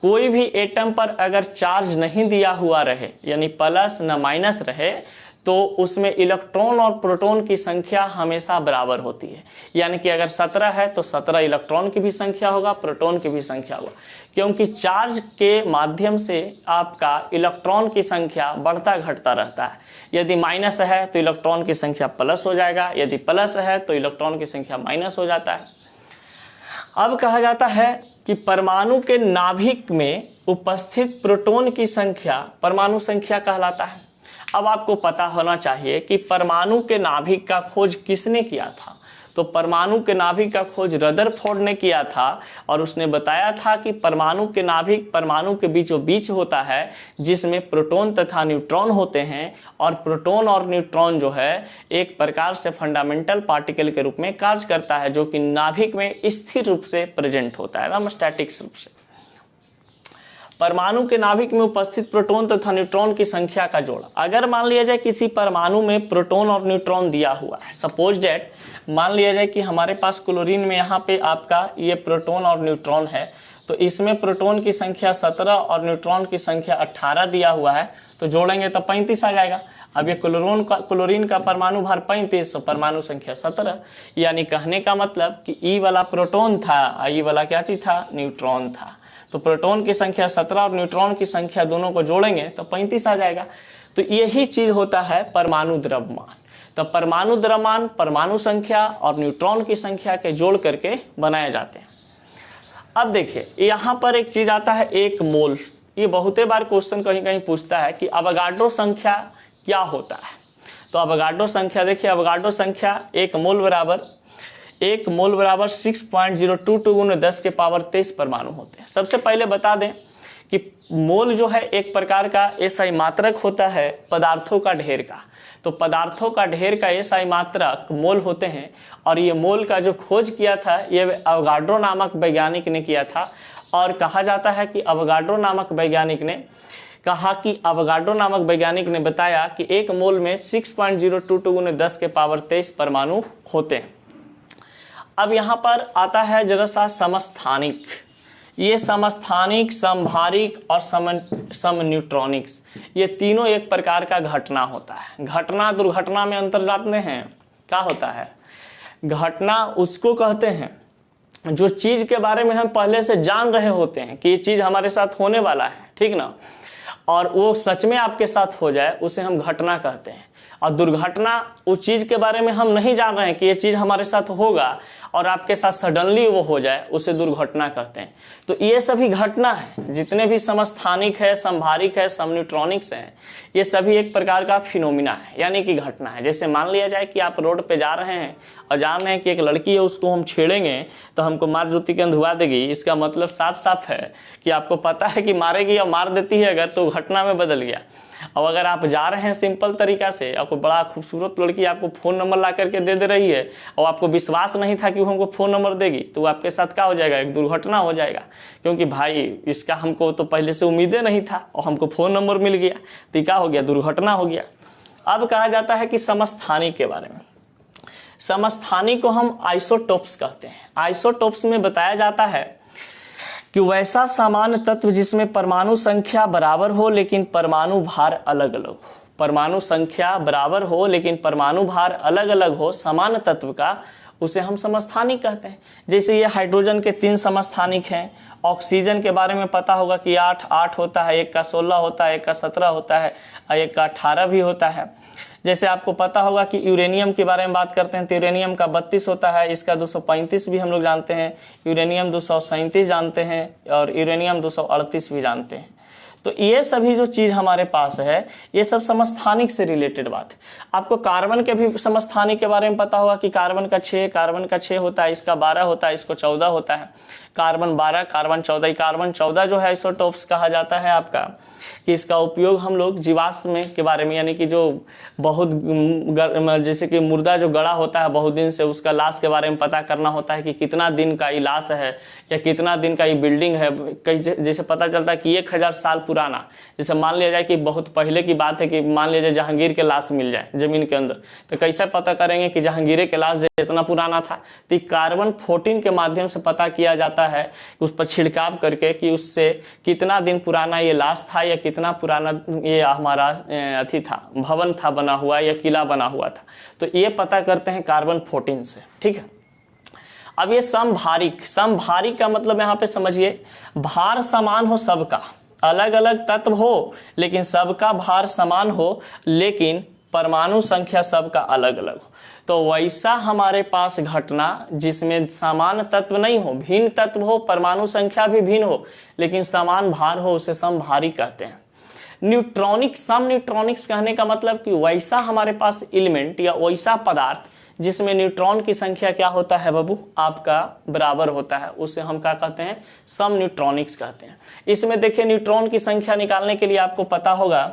कोई भी एटम पर अगर चार्ज नहीं दिया हुआ रहे, यानी प्लस न माइनस रहे, तो उसमें इलेक्ट्रॉन और प्रोटॉन की संख्या हमेशा बराबर होती है। यानी कि अगर 17 है तो 17 इलेक्ट्रॉन की भी संख्या होगा, प्रोटॉन की भी संख्या होगा, क्योंकि चार्ज के माध्यम से आपका इलेक्ट्रॉन की संख्या बढ़ता घटता रहता है। यदि माइनस है तो इलेक्ट्रॉन की संख्या प्लस हो जाएगा, यदि प्लस है तो इलेक्ट्रॉन की संख्या माइनस हो जाता है। अब कहा जाता है कि परमाणु के नाभिक में उपस्थित प्रोटॉन की संख्या परमाणु संख्या कहलाता है। अब आपको पता होना चाहिए कि परमाणु के नाभिक का खोज किसने किया था? तो परमाणु के नाभिक का खोज रदरफोर्ड ने किया था, और उसने बताया था कि परमाणु के नाभिक परमाणु के बीचों बीच होता है, जिसमें प्रोटॉन तथा न्यूट्रॉन होते हैं, और प्रोटॉन और न्यूट्रॉन जो है एक प्रकार से फंडामेंटल पार्टिकल के रूप में कार्य करता है, जो कि नाभिक में स्थिर रूप से प्रेजेंट होता है, स्टैटिक्स रूप से। परमाणु के नाभिक में उपस्थित प्रोटॉन तथा न्यूट्रॉन की संख्या का जोड़। अगर मान लिया जाए किसी परमाणु में प्रोटॉन और न्यूट्रॉन दिया हुआ है, सपोज डेट मान लिया जाए कि हमारे पास क्लोरीन में यहाँ पे आपका ये प्रोटॉन और न्यूट्रॉन है, तो इसमें प्रोटॉन की संख्या 17 और न्यूट्रॉन की संख्या 18 दिया हुआ है, तो जोड़ेंगे तो 35 आ जाएगा। अब ये क्लोरीन का परमाणु भार 35, परमाणु संख्या 17, यानी कहने का मतलब कि ई वाला प्रोटॉन था, ई वाला क्या चीज था? न्यूट्रॉन था। तो प्रोटॉन की संख्या 17 और न्यूट्रॉन की संख्या दोनों को जोड़ेंगे तो 35 आ जाएगा। तो यही चीज होता है परमाणु द्रव्यमान। तो परमाणु द्रव्यमान परमाणु संख्या और न्यूट्रॉन की संख्या के जोड़ करके बनाए जाते हैं। अब देखिए यहाँ पर एक चीज आता है, एक मोल। ये बहुते बार क्वेश्चन कहीं कहीं पूछता है कि अवोगाड्रो संख्या क्या होता है। तो अवोगाड्रो संख्या देखिए, अवोगाड्रो संख्या एक मोल बराबर 6.022 × 10 के पावर 23 परमाणु होते हैं। सबसे पहले बता दें कि मोल जो है एक प्रकार का एसआई मात्रक होता है पदार्थों का ढेर का। तो पदार्थों का ढेर का एसआई मात्रक मोल होते हैं, और ये मोल का जो खोज किया था ये अवोगाड्रो नामक वैज्ञानिक ने किया था। और कहा जाता है कि अवोगाड्रो नामक वैज्ञानिक ने बताया कि एक मोल में 6.022 × 10⁻23 परमाणु होते हैं। अब यहाँ पर आता है जरा सा समस्थानिक। ये समस्थानिक, समभारिक और समन्यूट्रॉनिक्स, ये तीनों एक प्रकार का घटना होता है। घटना दुर्घटना में अंतर जानते हैं क्या होता है? घटना उसको कहते हैं जो चीज के बारे में हम पहले से जान रहे होते हैं कि ये चीज हमारे साथ होने वाला है, ठीक ना, और वो सच में आपके साथ हो जाए उसे हम घटना कहते हैं। और दुर्घटना उस चीज के बारे में हम नहीं जान रहे हैं कि ये चीज हमारे साथ होगा और आपके साथ सडनली वो हो जाए, उसे दुर्घटना कहते हैं। तो ये सभी घटना है, जितने भी समस्थानिक है, संभारिक है, समन्यूट्रॉनिक्स हैं, ये सभी एक प्रकार का फिनोमिना है, यानी कि घटना है। जैसे मान लिया जाए कि आप रोड पे जा रहे हैं और जान रहे हैं कि एक लड़की है, उसको हम छेड़ेंगे तो हमको मार ज्योति के अंधुआ देगी। इसका मतलब साफ साफ है कि आपको पता है कि मारेगी और मार देती है अगर, तो घटना में बदल गया। अब अगर आप जा रहे हैं सिंपल तरीका से, आपको बड़ा खूबसूरत लड़की आपको फ़ोन नंबर ला करके दे रही है और आपको विश्वास नहीं था कि वो हमको फ़ोन नंबर देगी, तो आपके साथ क्या हो जाएगा? एक दुर्घटना हो जाएगा, क्योंकि भाई इसका हमको तो पहले से उम्मीदें नहीं था और हमको फ़ोन नंबर मिल गया, तो क्या हो गया? दुर्घटना हो गया। अब कहा जाता है कि समस्थानिक के बारे में। समस्थानिक को हम आइसोटोप्स कहते हैं। आइसोटोप्स में बताया जाता है कि वैसा सामान्य तत्व जिसमें परमाणु संख्या बराबर हो लेकिन परमाणु भार अलग अलग हो। परमाणु संख्या बराबर हो लेकिन परमाणु भार अलग अलग हो सामान्य तत्व का, उसे हम समस्थानिक कहते हैं। जैसे ये हाइड्रोजन के 3 समस्थानिक हैं। ऑक्सीजन के बारे में पता होगा कि 8 होता है, एक का 16 होता है, एक का 17 होता है और एक का 18 भी होता है। जैसे आपको पता होगा कि यूरेनियम के बारे में बात करते हैं तो यूरेनियम का 32 होता है, इसका 235 भी हम लोग जानते हैं, यूरेनियम 237 जानते हैं और यूरेनियम 238 भी जानते हैं। तो ये सभी जो चीज़ हमारे पास है ये सब समस्थानिक से रिलेटेड बात है। आपको कार्बन के भी समस्थानिक के बारे में पता होगा कि कार्बन का 6 होता है, इसका 12 होता है, इसको 14 होता है। Carbon 12, carbon 14। कार्बन 14 जो है आइसोटोप्स कहा जाता है आपका, कि इसका उपयोग हम लोग जीवाश्म के बारे में, यानी कि जो बहुत जैसे कि मुर्दा जो गड़ा होता है बहुत दिन से, उसका लाश के बारे में पता करना होता है कि कितना दिन का ये लाश है या कितना दिन का ये बिल्डिंग है। कई जैसे पता चलता है कि 1000 साल पुराना, जैसे मान लिया जाए कि बहुत पहले की बात है कि मान लिया जाए जहांगीर के लाश मिल जाए जमीन के अंदर, तो कैसे पता करेंगे कि जहांगीर के लाश इतना पुराना था? तो कार्बन 14 के माध्यम से पता किया जाता है, उस पर छिड़काव करके कि उससे कितना दिन पुराना ये लाश था या कितना पुराना ये हमारा अथी था, भवन था बना हुआ या किला बना हुआ था। तो ये पता करते हैं कार्बन 14 से, ठीक है। अब ये समभारिक। समभारिक का मतलब यहाँ पे समझिए, भार समान हो सबका, अलग अलग तत्व हो लेकिन सबका भार समान हो, लेकिन परमाणु संख्या सबका अलग अलग हो। तो वैसा हमारे पास घटना जिसमें समान तत्व नहीं हो, भिन्न तत्व हो, परमाणु संख्या भी भिन्न हो लेकिन समान भार हो, उसे समभारिक कहते हैं। न्यूट्रॉनिक, सम न्यूट्रॉनिक्स कहने का मतलब कि वैसा हमारे पास एलिमेंट या वैसा पदार्थ जिसमें न्यूट्रॉन की संख्या क्या होता है बाबू? आपका बराबर होता है, उसे हम क्या कहते हैं? सम न्यूट्रॉनिक्स कहते हैं। इसमें देखिए न्यूट्रॉन की संख्या निकालने के लिए आपको पता होगा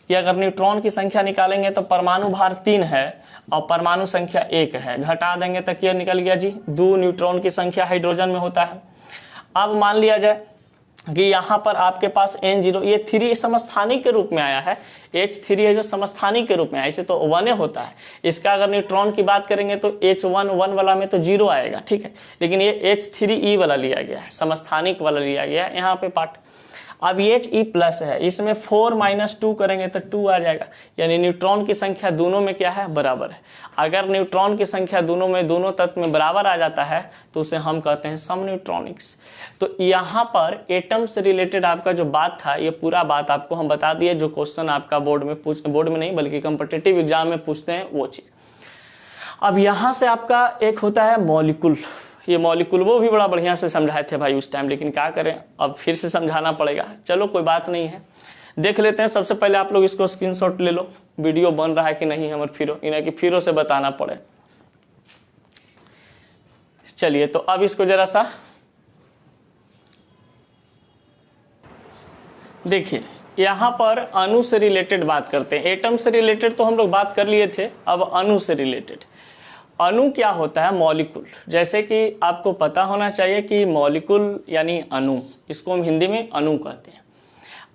कि अगर न्यूट्रॉन की संख्या निकालेंगे तो परमाणु भार 3 है और परमाणु संख्या 1 है, घटा देंगे तो क्या निकल गया जी? 2 न्यूट्रॉन की संख्या हाइड्रोजन में होता है। अब मान लिया जाए कि यहाँ पर आपके पास N0, ये 3 समस्थानिक के रूप में आया है, H3 है जो समस्थानिक के रूप में आया, इसे तो 1 होता है। इसका अगर न्यूट्रॉन की बात करेंगे तो H1 वाला में तो 0 आएगा, ठीक है, लेकिन ये H3E वाला लिया गया है, समस्थानिक वाला लिया गया है यहाँ पे पार्ट। अब He+ है, इसमें 4 - 2 करेंगे तो 2 आ जाएगा, यानी न्यूट्रॉन की संख्या दोनों में क्या है? बराबर है। अगर न्यूट्रॉन की संख्या दोनों में, दोनों तत्व में बराबर आ जाता है तो उसे हम कहते हैं सम न्यूट्रॉनिक्स। तो यहाँ पर एटम से रिलेटेड आपका जो बात था, ये पूरा बात आपको हम बता दिए, जो क्वेश्चन आपका बोर्ड में नहीं बल्कि कॉम्पिटिटिव एग्जाम में पूछते हैं वो चीज़। अब यहाँ से आपका एक होता है मॉलिक्यूल। ये मॉलिक्यूल वो भी बड़ा बढ़िया से समझाए थे भाई उस टाइम, लेकिन क्या करें अब फिर से समझाना पड़ेगा। चलो कोई बात नहीं है, देख लेते हैं। सबसे पहले आप लोग इसको स्क्रीनशॉट ले लो, वीडियो बन रहा है कि नहीं हमारे फिरो, इन्हें कि फिरो से बताना पड़े। चलिए तो अब इसको जरा सा देखिए यहाँ पर अणु से रिलेटेड बात करते हैं। एटम से रिलेटेड तो हम लोग बात कर लिए थे, अब अणु से रिलेटेड। अणु क्या होता है? मॉलिक्यूल। जैसे कि आपको पता होना चाहिए कि मॉलिक्यूल यानी अणु, इसको हम हिंदी में अणु कहते हैं।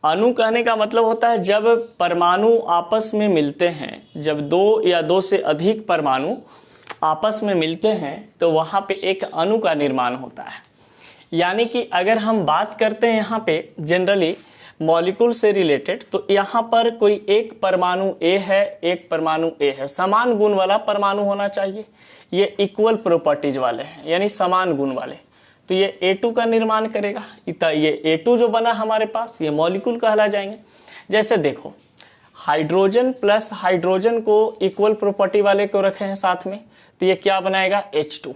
अणु कहने का मतलब होता है जब परमाणु आपस में मिलते हैं, जब दो या दो से अधिक परमाणु आपस में मिलते हैं तो वहाँ पे एक अणु का निर्माण होता है। यानी कि अगर हम बात करते हैं यहाँ पे जनरली मॉलिक्यूल से रिलेटेड, तो यहाँ पर कोई एक परमाणु ए है, एक परमाणु ए है, समान गुण वाला परमाणु होना चाहिए, ये इक्वल प्रॉपर्टीज वाले हैं यानी समान गुण वाले, तो ये A2 का निर्माण करेगा। ये A2 जो बना हमारे पास ये मॉलिक्यूल कहला जाएंगे। जैसे देखो हाइड्रोजन प्लस हाइड्रोजन को इक्वल प्रॉपर्टी वाले को रखे हैं साथ में, तो ये क्या बनाएगा? H2।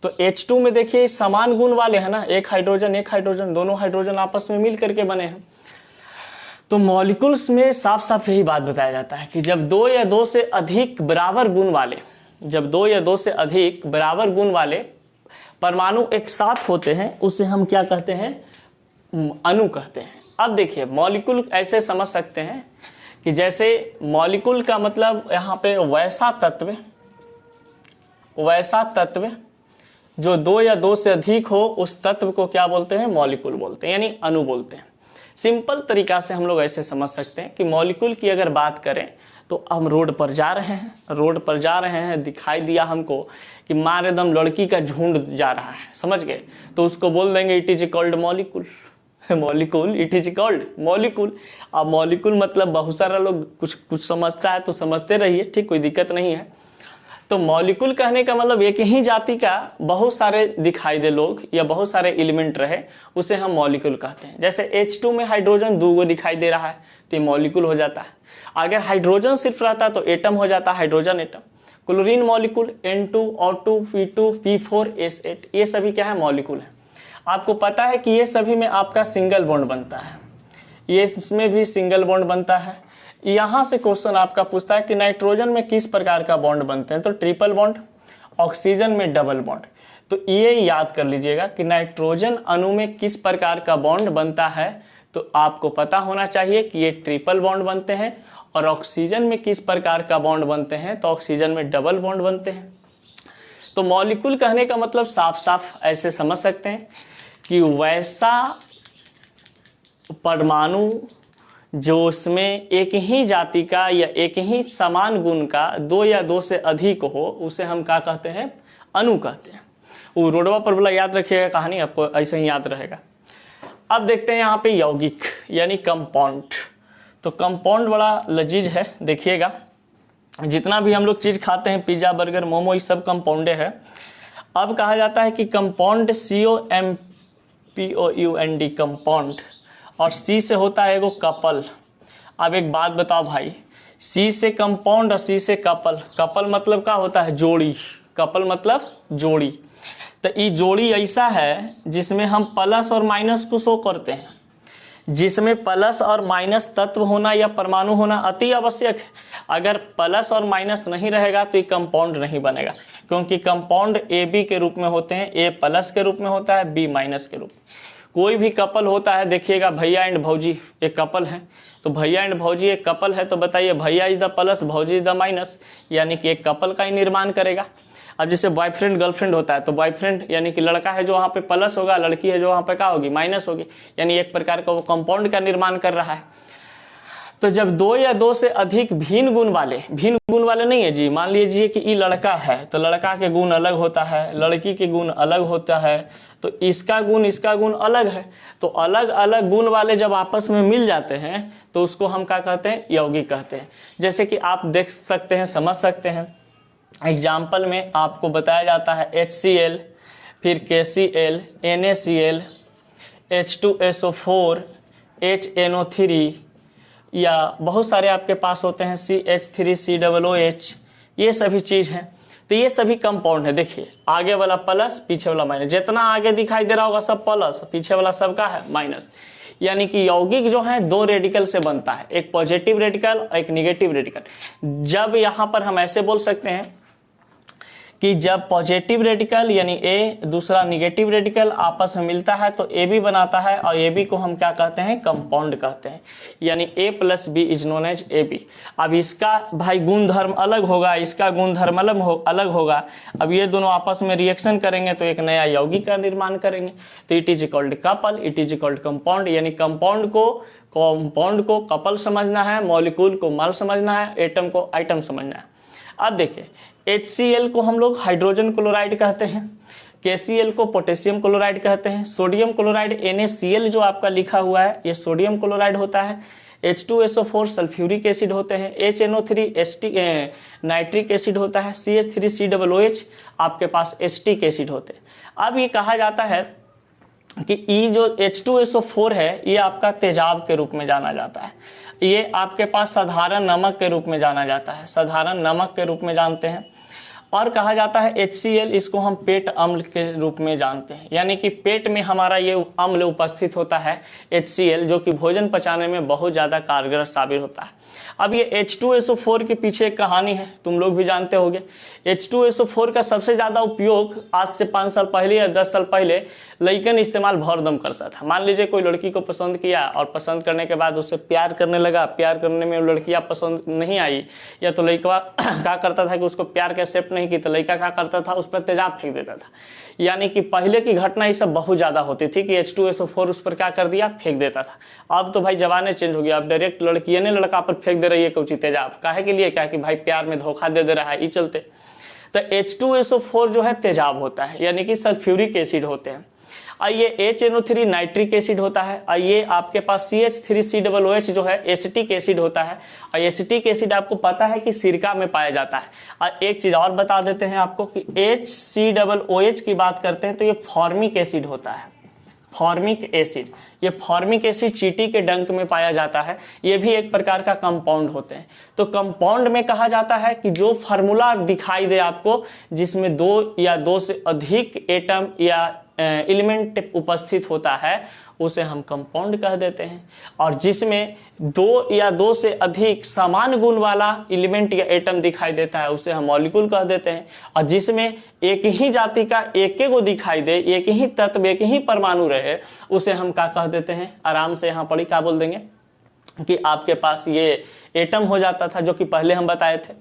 तो H2 में देखिए समान गुण वाले हैं ना, एक हाइड्रोजन, दोनों हाइड्रोजन आपस में मिल करके बने हैं। तो मॉलिक्यूल्स में साफ साफ यही बात बताया जाता है कि जब दो या दो से अधिक बराबर गुण वाले परमाणु एक साथ होते हैं उसे हम क्या कहते हैं? अणु कहते हैं। अब देखिए मॉलिक्यूल ऐसे समझ सकते हैं कि जैसे मॉलिक्यूल का मतलब यहाँ पे वैसा तत्व जो दो या दो से अधिक हो, उस तत्व को क्या बोलते हैं? मॉलिक्यूल बोलते हैं, यानी अणु बोलते हैं। सिंपल तरीका से हम लोग ऐसे समझ सकते हैं कि मॉलिक्यूल की अगर बात करें तो हम रोड पर जा रहे हैं, दिखाई दिया हमको कि मार एकदम लड़की का झुंड जा रहा है, समझ गए, तो उसको बोल देंगे it is called molecule. It is called molecule. अब मॉलिक्यूल मतलब बहुत सारा लोग कुछ समझता है तो समझते रहिए, ठीक, कोई दिक्कत नहीं है। तो मॉलिक्यूल कहने का मतलब एक ही जाति का बहुत सारे दिखाई दे लोग या बहुत सारे एलिमेंट रहे, उसे हम मॉलिक्यूल कहते हैं। जैसे H2 में हाइड्रोजन 2 दिखाई दे रहा है तो ये मॉलिक्यूल हो जाता है। अगर हाइड्रोजन सिर्फ रहता तो एटम हो जाता, hydrogen atom. Chlorine molecule N2 O2 P2 P4 S8, ये सभी क्या है? मॉलिक्यूल है। आपको पता है कि ये सभी में आपका सिंगल बॉन्ड बनता है, ये इसमें भी सिंगल बॉन्ड बनता है। यहाँ से क्वेश्चन आपका पूछता है कि नाइट्रोजन में किस प्रकार का बॉन्ड बनते हैं, तो ट्रिपल बॉन्ड, ऑक्सीजन में डबल बॉन्ड। तो ये याद कर लीजिएगा कि नाइट्रोजन अणु में किस प्रकार का बॉन्ड बनता है, तो आपको पता होना चाहिए कि ये ट्रिपल बॉन्ड बनते हैं। और ऑक्सीजन में किस प्रकार का बॉन्ड बनते हैं, तो ऑक्सीजन में डबल बॉन्ड बनते हैं। तो मॉलिक्यूल कहने का मतलब साफ साफ ऐसे समझ सकते हैं कि वैसा परमाणु जो उसमें एक ही जाति का या एक ही समान गुण का दो या दो से अधिक हो, उसे हम क्या कहते हैं? अणु कहते हैं। वो रोडवा पर वाला याद रखिएगा, कहानी आपको ऐसे ही याद रहेगा। अब देखते हैं यहाँ पे यौगिक यानी कंपाउंड। तो कंपाउंड बड़ा लजीज है, देखिएगा जितना भी हम लोग चीज़ खाते हैं, पिज्ज़ा बर्गर मोमो, ये सब कंपाउंडे है। अब कहा जाता है कि कंपाउंड COMPOUND कंपाउंड, और C से होता है एगो कपल। अब एक बात बताओ भाई, C से कंपाउंड और C से कपल, कपल मतलब क्या होता है? जोड़ी। कपल मतलब जोड़ी। तो ये जोड़ी ऐसा है जिसमें हम प्लस और माइनस को शो करते हैं, जिसमें प्लस और माइनस तत्व होना या परमाणु होना अति आवश्यक है। अगर प्लस और माइनस नहीं रहेगा तो ये कंपाउंड नहीं बनेगा, क्योंकि कंपाउंड AB के रूप में होते हैं, A प्लस के रूप में होता है, B माइनस के रूप में। कोई भी कपल होता है, देखिएगा भैया एंड भौजी एक कपल है, तो भैया एंड भौजी एक कपल है, तो बताइए भैया इज द प्लस, भौजी इज द माइनस, यानी कि एक कपल का ही निर्माण करेगा। अब जैसे बॉयफ्रेंड गर्लफ्रेंड होता है, तो बॉयफ्रेंड यानी कि लड़का है जो वहाँ पे प्लस होगा, लड़की है जो वहाँ पे क्या होगी? माइनस होगी, यानी एक प्रकार का वो कंपाउंड का निर्माण कर रहा है। तो जब दो या दो से अधिक भिन्न गुण वाले नहीं है जी, मान लीजिए कि ये लड़का है तो लड़का के गुण अलग होता है, लड़की के गुण अलग होता है, तो इसका गुण अलग है। तो अलग अलग गुण वाले जब आपस में मिल जाते हैं तो उसको हम क्या कहते हैं? यौगिक कहते हैं। जैसे कि आप देख सकते हैं, समझ सकते हैं, एग्जाम्पल में आपको बताया जाता है HCl, फिर KCl, NaCl, H2SO4, HNO3, या बहुत सारे आपके पास होते हैं CH3COOH, ये सभी चीज़ हैं। तो ये सभी कंपाउंड है। देखिए आगे वाला प्लस, पीछे वाला माइनस, जितना आगे दिखाई दे रहा होगा सब प्लस, पीछे वाला सबका है माइनस। यानी कि यौगिक जो है दो रेडिकल से बनता है, एक पॉजिटिव रेडिकल और एक निगेटिव रेडिकल। जब यहाँ पर हम ऐसे बोल सकते हैं कि जब पॉजिटिव रेडिकल यानी ए दूसरा निगेटिव रेडिकल आपस में मिलता है तो ए बी बनाता है, और ए बी को हम क्या कहते हैं, कंपाउंड कहते हैं, यानी A plus B is known as A B. अब इसका भाई गुण धर्म अलग होगा, इसका गुण धर्म अलग होगा। अब ये दोनों आपस में रिएक्शन करेंगे तो एक नया यौगिक का निर्माण करेंगे, तो it is called couple, it is called compound. यानी कंपाउंड को कपल समझना है, मॉलिक्यूल को मल समझना है, एटम को आइटम समझना है। अब देखिए HCl को हम लोग हाइड्रोजन क्लोराइड कहते हैं, KCl को पोटेशियम क्लोराइड कहते हैं, सोडियम क्लोराइड NaCl जो आपका लिखा हुआ है ये सोडियम क्लोराइड होता है, H2SO4 सल्फ्यूरिक एसिड होते हैं, HNO3 नाइट्रिक एसिड होता है, CH3COOH आपके पास एसिटिक एसिड होते हैं। अब ये कहा जाता है कि ये जो H2SO4 है ये आपका तेजाब के रूप में जाना जाता है, ये आपके पास साधारण नमक के रूप में जाना जाता है, साधारण नमक के रूप में जानते हैं। और कहा जाता है HCl, इसको हम पेट अम्ल के रूप में जानते हैं, यानी कि पेट में हमारा ये अम्ल उपस्थित होता है HCl, जो कि भोजन पचाने में बहुत ज़्यादा कारगर साबित होता है। अब ये H2SO4 के पीछे एक कहानी है, तुम लोग भी जानते होंगे। H2SO4 का सबसे ज़्यादा उपयोग आज से 5 साल पहले या 10 साल पहले लड़कन इस्तेमाल भरदम करता था। मान लीजिए कोई लड़की को पसंद किया और पसंद करने के बाद उससे प्यार करने लगा, प्यार करने में लड़कियाँ पसंद नहीं आई, या तो लड़का क्या करता था कि उसको प्यार के एक्सेप्ट नहीं की, तो लड़का क्या करता था, उस पर तेजाब फेंक देता था। यानी कि पहले की घटना ये सब बहुत ज़्यादा होती थी कि H2SO4 उस पर क्या कर दिया, फेंक देता था। अब तो भाई जमाने चेंज हो गया, अब डायरेक्ट लड़कियाँ ने लड़का पर फेंक दे रही है कुछ तेजाब, काहे के लिए, क्या कि भाई प्यार में धोखा दे रहा है, ये चलते। तो H2SO4 जो है तेजाब होता है, यानी कि सल्फ्यूरिक एसिड होते हैं। और ये HNO3 नाइट्रिक एसिड होता है, और ये आपके पास CH3COOH जो है एसिटिक एसिड होता है। और एसिटिक एसिड आपको पता है कि सिरका में पाया जाता है। और एक चीज़ और बता देते हैं आपको कि HCOOH की बात करते हैं तो ये फॉर्मिक एसिड होता है, फॉर्मिक एसिड। ये फॉर्मिक एसिड चींटी के डंक में पाया जाता है, ये भी एक प्रकार का कंपाउंड होते हैं। तो कंपाउंड में कहा जाता है कि जो फार्मूला दिखाई दे आपको जिसमें 2 या 2 से अधिक एटम या एलिमेंट उपस्थित होता है उसे हम कंपाउंड कह देते हैं, और जिसमें 2 या 2 से अधिक समान गुण वाला एलिमेंट या एटम दिखाई देता है उसे हम मॉलिक्यूल कह देते हैं, और जिसमें एक ही जाति का एक को दिखाई दे, एक ही तत्व, एक ही परमाणु रहे उसे हम क्या कह देते हैं, आराम से यहाँ पढ़ी क्या बोल देंगे कि आपके पास ये एटम हो जाता था, जो कि पहले हम बताए थे।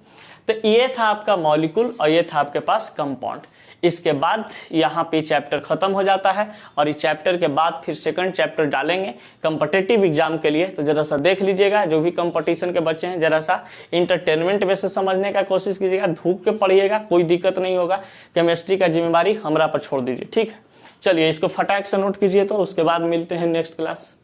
तो ये था आपका मॉलिक्यूल और ये था आपके पास कंपाउंड। इसके बाद यहाँ पे चैप्टर खत्म हो जाता है, और इस चैप्टर के बाद फिर सेकंड चैप्टर डालेंगे कॉम्पिटिटिव एग्जाम के लिए। तो जरा सा देख लीजिएगा, जो भी कंपटीशन के बच्चे हैं जरा सा इंटरटेनमेंट वे से समझने का कोशिश कीजिएगा, धूप के पढ़िएगा, कोई दिक्कत नहीं होगा। केमिस्ट्री का जिम्मेवारी हमरा पर छोड़ दीजिए, ठीक है। चलिए इसको फटाक से नोट कीजिए, तो उसके बाद मिलते हैं नेक्स्ट क्लास।